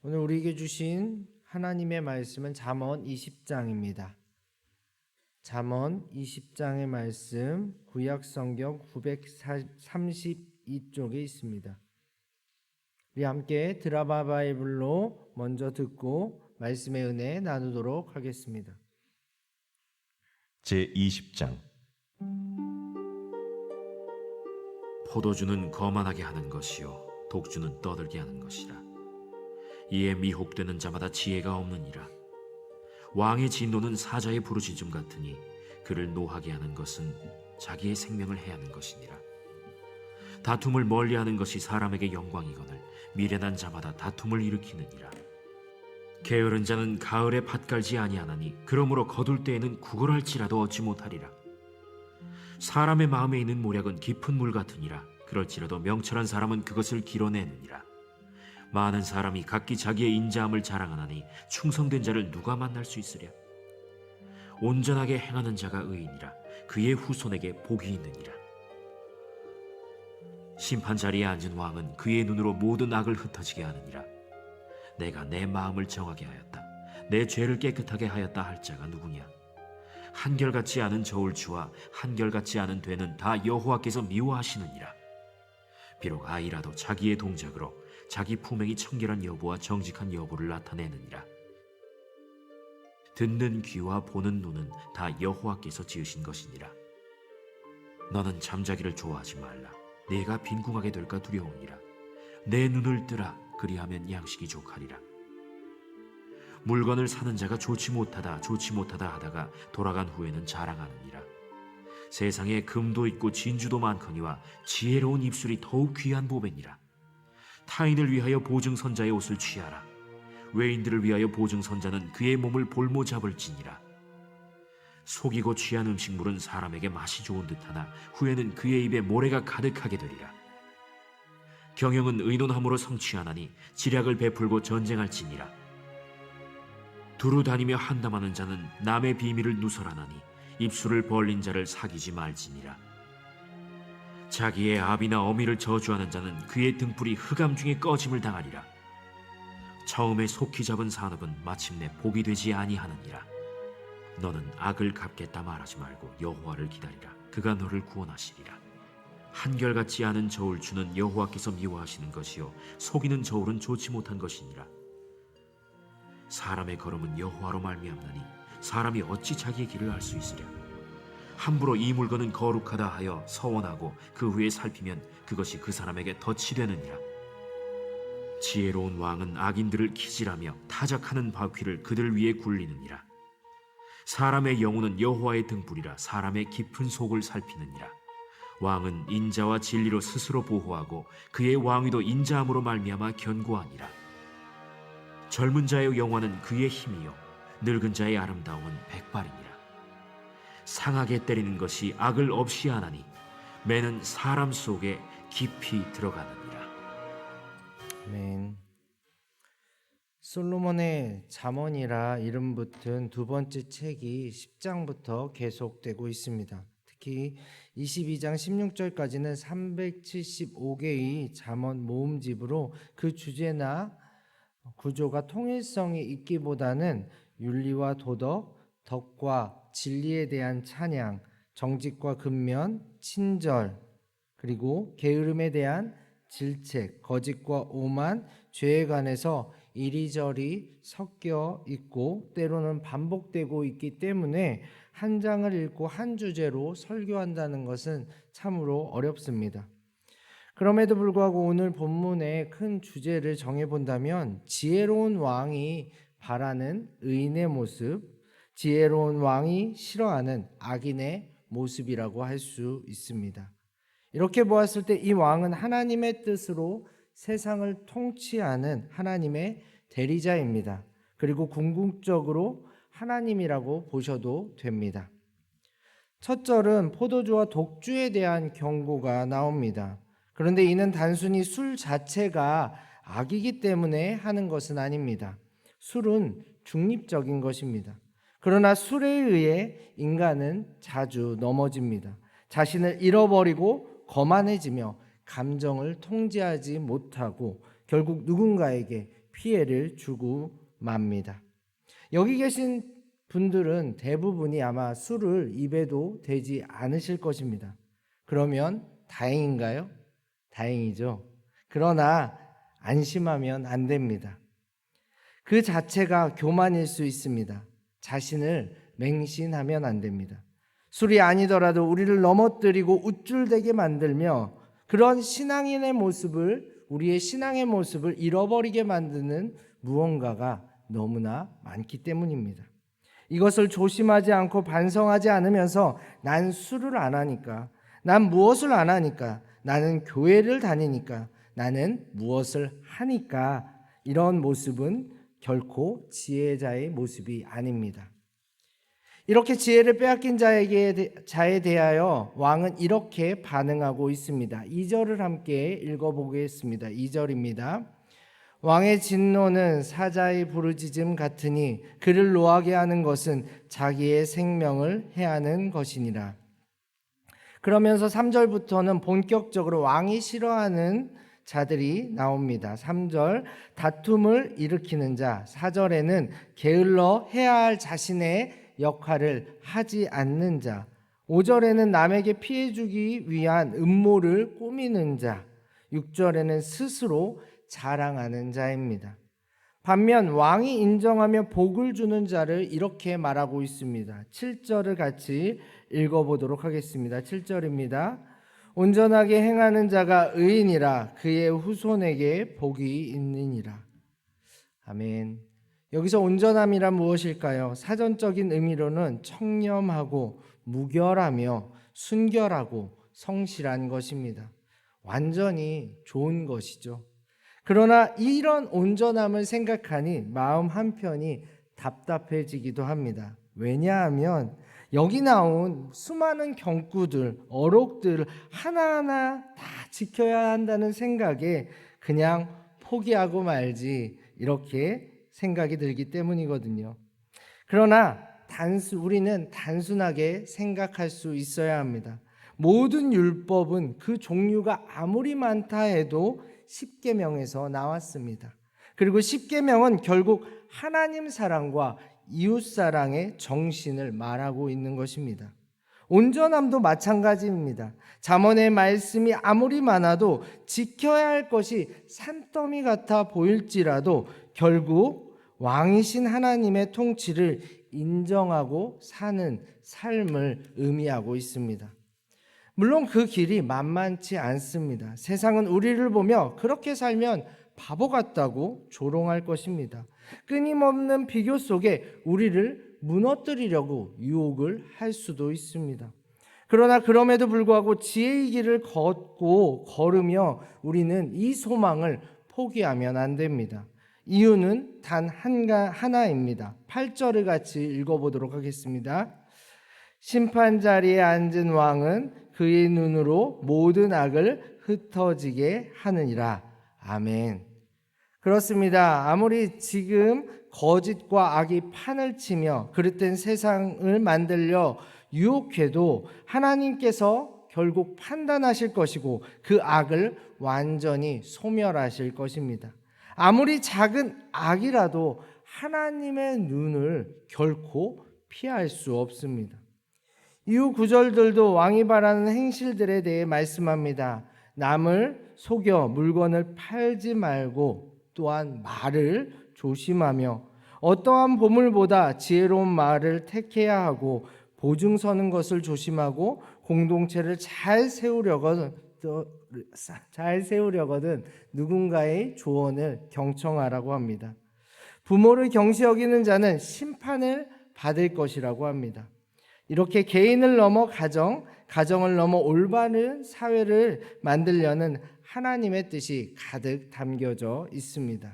오늘 우리에게 주신 하나님의 말씀은 잠언 20장입니다. 잠언 20장의 말씀 구약성경 932쪽에 있습니다. 우리 함께 드라마 바이블로 먼저 듣고 말씀의 은혜 나누도록 하겠습니다. 제20장. 포도주는 거만하게 하는 것이요 독주는 떠들게 하는 것이라. 이에 미혹되는 자마다 지혜가 없느니라. 왕의 진노는 사자의 부르짖음 같으니 그를 노하게 하는 것은 자기의 생명을 해하는 것이니라. 다툼을 멀리하는 것이 사람에게 영광이거늘 미련한 자마다 다툼을 일으키느니라. 게으른 자는 가을에 밭 갈지 아니하나니 그러므로 거둘 때에는 구걸할지라도 얻지 못하리라. 사람의 마음에 있는 모략은 깊은 물 같으니라. 그럴지라도 명철한 사람은 그것을 길어내느니라. 많은 사람이 각기 자기의 인자함을 자랑하나니 충성된 자를 누가 만날 수 있으랴. 온전하게 행하는 자가 의인이라. 그의 후손에게 복이 있느니라. 심판 자리에 앉은 왕은 그의 눈으로 모든 악을 흩어지게 하느니라. 내가 내 마음을 정하게 하였다. 내 죄를 깨끗하게 하였다 할 자가 누구냐. 한결같지 않은 저울추와 한결같지 않은 되는 다 여호와께서 미워하시느니라. 비록 아이라도 자기의 동작으로 자기 품행이 청결한 여부와 정직한 여부를 나타내느니라. 듣는 귀와 보는 눈은 다 여호와께서 지으신 것이니라. 너는 잠자기를 좋아하지 말라. 네가 빈궁하게 될까 두려우니라. 내 눈을 뜨라. 그리하면 양식이 족하리라. 물건을 사는 자가 좋지 못하다 하다가 돌아간 후에는 자랑하느니라. 세상에 금도 있고 진주도 많거니와 지혜로운 입술이 더욱 귀한 보배니라. 타인을 위하여 보증선자의 옷을 취하라. 외인들을 위하여 보증선자는 그의 몸을 볼모 잡을지니라. 속이고 취한 음식물은 사람에게 맛이 좋은 듯하나 후에는 그의 입에 모래가 가득하게 되리라. 경영은 의논함으로 성취하나니 지략을 베풀고 전쟁할지니라. 두루 다니며 한담하는 자는 남의 비밀을 누설하나니 입술을 벌린 자를 사귀지 말지니라. 자기의 아비나 어미를 저주하는 자는 그의 등불이 흑암 중에 꺼짐을 당하리라. 처음에 속히 잡은 산업은 마침내 복이 되지 아니하느니라. 너는 악을 갚겠다 말하지 말고 여호와를 기다리라. 그가 너를 구원하시리라. 한결같지 않은 저울추는 여호와께서 미워하시는 것이요 속이는 저울은 좋지 못한 것이니라. 사람의 걸음은 여호와로 말미암나니 사람이 어찌 자기의 길을 알 수 있으랴. 함부로 이 물건은 거룩하다 하여 서원하고 그 후에 살피면 그것이 그 사람에게 덫이 되느니라. 지혜로운 왕은 악인들을 기질하며 타작하는 바퀴를 그들 위에 굴리느니라. 사람의 영혼은 여호와의 등불이라. 사람의 깊은 속을 살피느니라. 왕은 인자와 진리로 스스로 보호하고 그의 왕위도 인자함으로 말미암아 견고하니라. 젊은 자의 영화는 그의 힘이요 늙은 자의 아름다움은 백발이니라. 상하게 때리는 것이 악을 없이 하나니 매는 사람 속에 깊이 들어가느니라. 아멘. 솔로몬의 잠언이라 이름 붙은 두 번째 책이 10장부터 계속되고 있습니다. 특히 22장 16절까지는 375개의 잠언 모음집으로 그 주제나 구조가 통일성이 있기보다는 윤리와 도덕, 덕과 진리에 대한 찬양, 정직과 근면, 친절, 그리고 게으름에 대한 질책, 거짓과 오만, 죄에 관해서 이리저리 섞여 있고 때로는 반복되고 있기 때문에 한 장을 읽고 한 주제로 설교한다는 것은 참으로 어렵습니다. 그럼에도 불구하고 오늘 본문의 큰 주제를 정해본다면 지혜로운 왕이 바라는 의인의 모습, 지혜로운 왕이 싫어하는 악인의 모습이라고 할 수 있습니다. 이렇게 보았을 때 이 왕은 하나님의 뜻으로 세상을 통치하는 하나님의 대리자입니다. 그리고 궁극적으로 하나님이라고 보셔도 됩니다. 첫 절은 포도주와 독주에 대한 경고가 나옵니다. 그런데 이는 단순히 술 자체가 악이기 때문에 하는 것은 아닙니다. 술은 중립적인 것입니다. 그러나 술에 의해 인간은 자주 넘어집니다. 자신을 잃어버리고 거만해지며 감정을 통제하지 못하고 결국 누군가에게 피해를 주고 맙니다. 여기 계신 분들은 대부분이 아마 술을 입에도 대지 않으실 것입니다. 그러면 다행인가요? 다행이죠. 그러나 안심하면 안 됩니다. 그 자체가 교만일 수 있습니다. 자신을 맹신하면 안 됩니다. 술이 아니더라도 우리를 넘어뜨리고 우쭐대게 만들며 그런 신앙인의 모습을, 우리의 신앙의 모습을 잃어버리게 만드는 무언가가 너무나 많기 때문입니다. 이것을 조심하지 않고 반성하지 않으면서 난 술을 안 하니까, 난 무엇을 안 하니까, 나는 교회를 다니니까, 나는 무엇을 하니까, 이런 모습은 결코 지혜자의 모습이 아닙니다. 이렇게 지혜를 빼앗긴 자에 대하여 왕은 이렇게 반응하고 있습니다. 2절을 함께 읽어보겠습니다. 2절입니다. 왕의 진노는 사자의 부르짖음 같으니 그를 노하게 하는 것은 자기의 생명을 해하는 것이니라. 그러면서 3절부터는 본격적으로 왕이 싫어하는 자들이 나옵니다. 3절 다툼을 일으키는 자, 4절에는 게을러 해야 할 자신의 역할을 하지 않는 자, 5절에는 남에게 피해 주기 위한 음모를 꾸미는 자, 6절에는 스스로 자랑하는 자입니다. 반면 왕이 인정하며 복을 주는 자를 이렇게 말하고 있습니다. 7절을 같이 읽어보도록 하겠습니다. 7절입니다. 온전하게 행하는 자가 의인이라 그의 후손에게 복이 있느니라. 아멘. 여기서 온전함이란 무엇일까요? 사전적인 의미로는 청렴하고 무결하며 순결하고 성실한 것입니다. 완전히 좋은 것이죠. 그러나 이런 온전함을 생각하니 마음 한편이 답답해지기도 합니다. 왜냐하면 여기 나온 수많은 경구들, 어록들 하나하나 다 지켜야 한다는 생각에 그냥 포기하고 말지 이렇게 생각이 들기 때문이거든요. 그러나 우리는 단순하게 생각할 수 있어야 합니다. 모든 율법은 그 종류가 아무리 많다 해도 십계명에서 나왔습니다. 그리고 십계명은 결국 하나님 사랑과 이웃 사랑의 정신을 말하고 있는 것입니다. 온전함도 마찬가지입니다. 잠언의 말씀이 아무리 많아도 지켜야 할 것이 산더미 같아 보일지라도 결국 왕이신 하나님의 통치를 인정하고 사는 삶을 의미하고 있습니다. 물론 그 길이 만만치 않습니다. 세상은 우리를 보며 그렇게 살면 바보 같다고 조롱할 것입니다. 끊임없는 비교 속에 우리를 무너뜨리려고 유혹을 할 수도 있습니다. 그러나 그럼에도 불구하고 지혜의 길을 걸으며 우리는 이 소망을 포기하면 안 됩니다. 이유는 단 하나입니다. 8절을 같이 읽어보도록 하겠습니다. 심판 자리에 앉은 왕은 그의 눈으로 모든 악을 흩어지게 하느니라. 아멘. 그렇습니다. 아무리 지금 거짓과 악이 판을 치며 그릇된 세상을 만들려 유혹해도 하나님께서 결국 판단하실 것이고 그 악을 완전히 소멸하실 것입니다. 아무리 작은 악이라도 하나님의 눈을 결코 피할 수 없습니다. 이후 구절들도 왕이 바라는 행실들에 대해 말씀합니다. 남을 속여 물건을 팔지 말고 또한 말을 조심하며 어떠한 보물보다 지혜로운 말을 택해야 하고 보증 서는 것을 조심하고 공동체를 잘 세우려거든 누군가의 조언을 경청하라고 합니다. 부모를 경시 여기는 자는 심판을 받을 것이라고 합니다. 이렇게 개인을 넘어 가정을 넘어 올바른 사회를 만들려는 하나님의 뜻이 가득 담겨져 있습니다.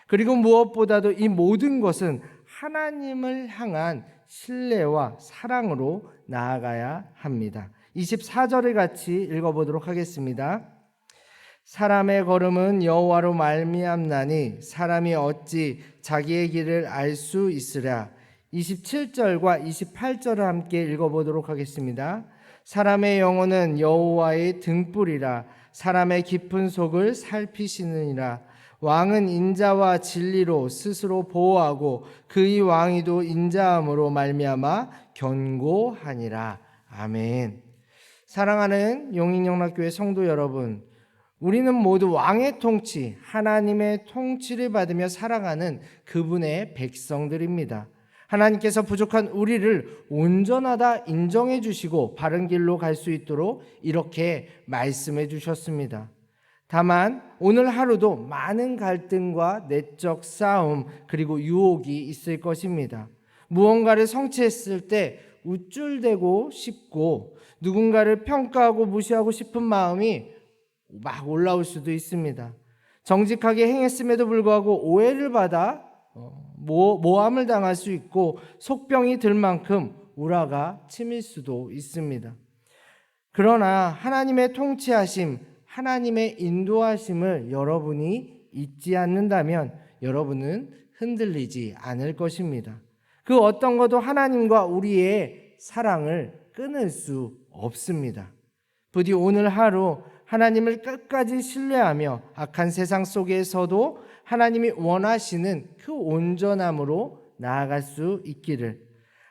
그리고 무엇보다도 이 모든 것은 하나님을 향한 신뢰와 사랑으로 나아가야 합니다. 24절을 같이 읽어보도록 하겠습니다. 사람의 걸음은 여호와로 말미암나니 사람이 어찌 자기의 길을 알 수 있으랴. 27절과 28절을 함께 읽어보도록 하겠습니다. 사람의 영혼은 여호와의 등불이라 사람의 깊은 속을 살피시느니라. 왕은 인자와 진리로 스스로 보호하고 그의 왕위도 인자함으로 말미암아 견고하니라. 아멘. 사랑하는 용인영락교회 성도 여러분, 우리는 모두 왕의 통치, 하나님의 통치를 받으며 살아가는 그분의 백성들입니다. 하나님께서 부족한 우리를 온전하다 인정해 주시고 바른 길로 갈 수 있도록 이렇게 말씀해 주셨습니다. 다만 오늘 하루도 많은 갈등과 내적 싸움 그리고 유혹이 있을 것입니다. 무언가를 성취했을 때 우쭐대고 싶고 누군가를 평가하고 무시하고 싶은 마음이 막 올라올 수도 있습니다. 정직하게 행했음에도 불구하고 오해를 받아 모함을 당할 수 있고 속병이 들 만큼 우라가 치밀 수도 있습니다. 그러나 하나님의 통치하심, 하나님의 인도하심을 여러분이 잊지 않는다면 여러분은 흔들리지 않을 것입니다. 그 어떤 것도 하나님과 우리의 사랑을 끊을 수 없습니다. 부디 오늘 하루 하나님을 끝까지 신뢰하며 악한 세상 속에서도 하나님이 원하시는 그 온전함으로 나아갈 수 있기를,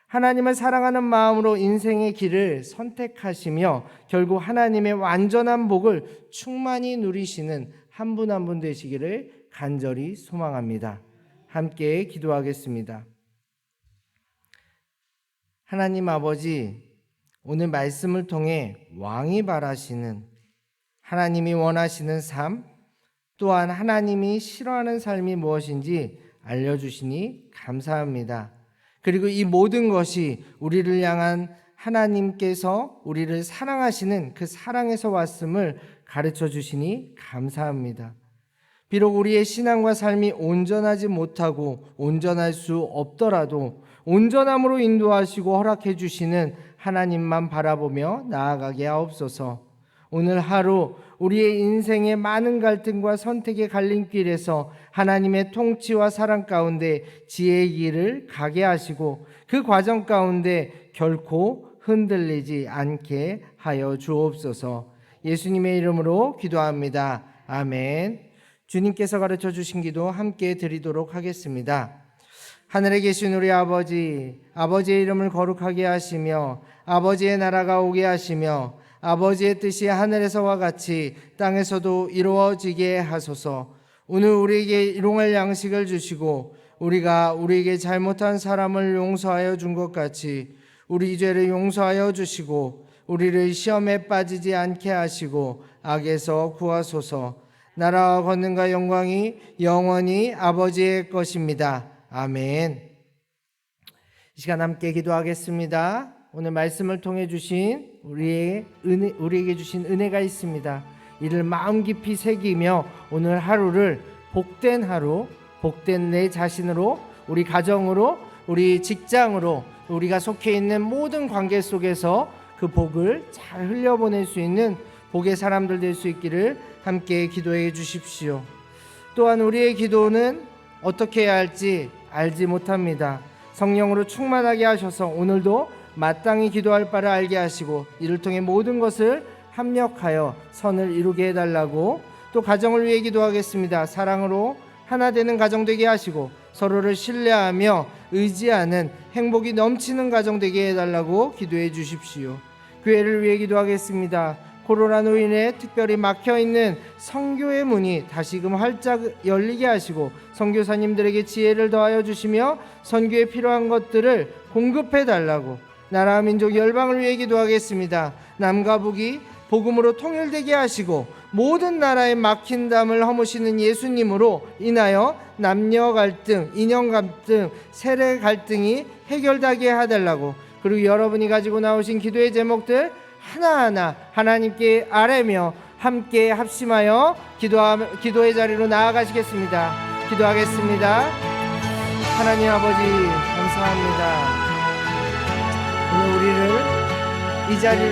하나님을 사랑하는 마음으로 인생의 길을 선택하시며 결국 하나님의 완전한 복을 충만히 누리시는 한 분 한 분 되시기를 간절히 소망합니다. 함께 기도하겠습니다. 하나님 아버지, 오늘 말씀을 통해 왕이 바라시는, 하나님이 원하시는 삶, 또한 하나님이 싫어하는 삶이 무엇인지 알려주시니 감사합니다. 그리고 이 모든 것이 우리를 향한 하나님께서 우리를 사랑하시는 그 사랑에서 왔음을 가르쳐 주시니 감사합니다. 비록 우리의 신앙과 삶이 온전하지 못하고 온전할 수 없더라도 온전함으로 인도하시고 허락해 주시는 하나님만 바라보며 나아가게 하옵소서. 오늘 하루 우리의 인생의 많은 갈등과 선택의 갈림길에서 하나님의 통치와 사랑 가운데 지혜의 길을 가게 하시고 그 과정 가운데 결코 흔들리지 않게 하여 주옵소서. 예수님의 이름으로 기도합니다. 아멘. 주님께서 가르쳐 주신 기도 함께 드리도록 하겠습니다. 하늘에 계신 우리 아버지, 아버지의 이름을 거룩하게 하시며 아버지의 나라가 오게 하시며 아버지의 뜻이 하늘에서와 같이 땅에서도 이루어지게 하소서. 오늘 우리에게 일용할 양식을 주시고 우리가 우리에게 잘못한 사람을 용서하여 준 것 같이 우리 죄를 용서하여 주시고 우리를 시험에 빠지지 않게 하시고 악에서 구하소서. 나라와 권능과 영광이 영원히 아버지의 것입니다. 아멘. 이 시간 함께 기도하겠습니다. 오늘 말씀을 통해 주신 우리에게 주신 은혜가 있습니다. 이를 마음 깊이 새기며 오늘 하루를 복된 하루, 복된 내 자신으로, 우리 가정으로, 우리 직장으로, 우리가 속해 있는 모든 관계 속에서 그 복을 잘 흘려보낼 수 있는 복의 사람들 될 수 있기를 함께 기도해 주십시오. 또한 우리의 기도는 어떻게 해야 할지 알지 못합니다. 성령으로 충만하게 하셔서 오늘도 마땅히 기도할 바를 알게 하시고 이를 통해 모든 것을 합력하여 선을 이루게 해달라고, 또 가정을 위해 기도하겠습니다. 사랑으로 하나 되는 가정 되게 하시고 서로를 신뢰하며 의지하는 행복이 넘치는 가정 되게 해달라고 기도해 주십시오. 교회를 위해 기도하겠습니다. 코로나로 인해 특별히 막혀있는 선교의 문이 다시금 활짝 열리게 하시고 선교사님들에게 지혜를 더하여 주시며 선교에 필요한 것들을 공급해 달라고, 나라와 민족 열방을 위해 기도하겠습니다. 남과 북이 복음으로 통일되게 하시고 모든 나라의 막힌 담을 허무시는 예수님으로 인하여 남녀 갈등, 인연 갈등, 세대 갈등이 해결되게 해달라고, 그리고 여러분이 가지고 나오신 기도의 제목들 하나하나 하나님께 아뢰며 함께 합심하여 기도의 자리로 나아가시겠습니다. 기도하겠습니다. 하나님 아버지 감사합니다. 오늘 우리를 이 자리로